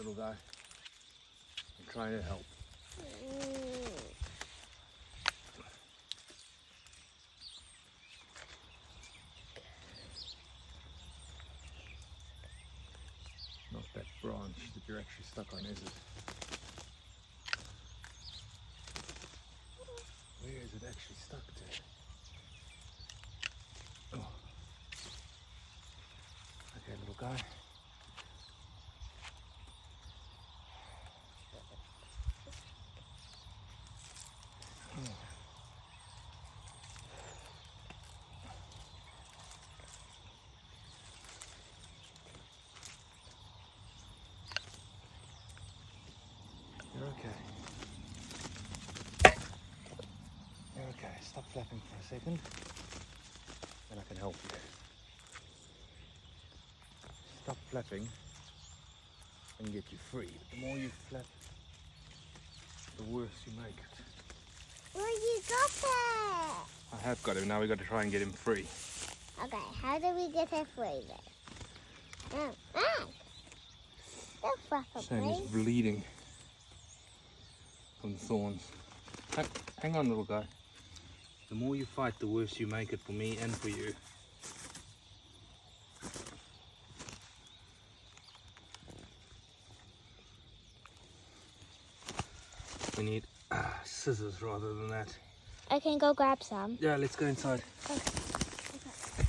little guy. I'm trying to help. Not that branch that you're actually stuck on, is it? Where is it actually stuck to? Oh. Okay, little guy. You're okay. You're okay. Stop flapping for a second, and I can help you. Stop flapping and get you free. The more you flap, the worse you make it. Well, you got it! I have got him. Now we've got to try and get him free. Okay, how do we get it free then? Don't flap up, Shame he's please. bleeding from the thorns. Hang on, little guy. The more you fight, the worse you make it for me and for you. We need scissors rather than that. I can go grab some. Yeah, let's go inside. Okay.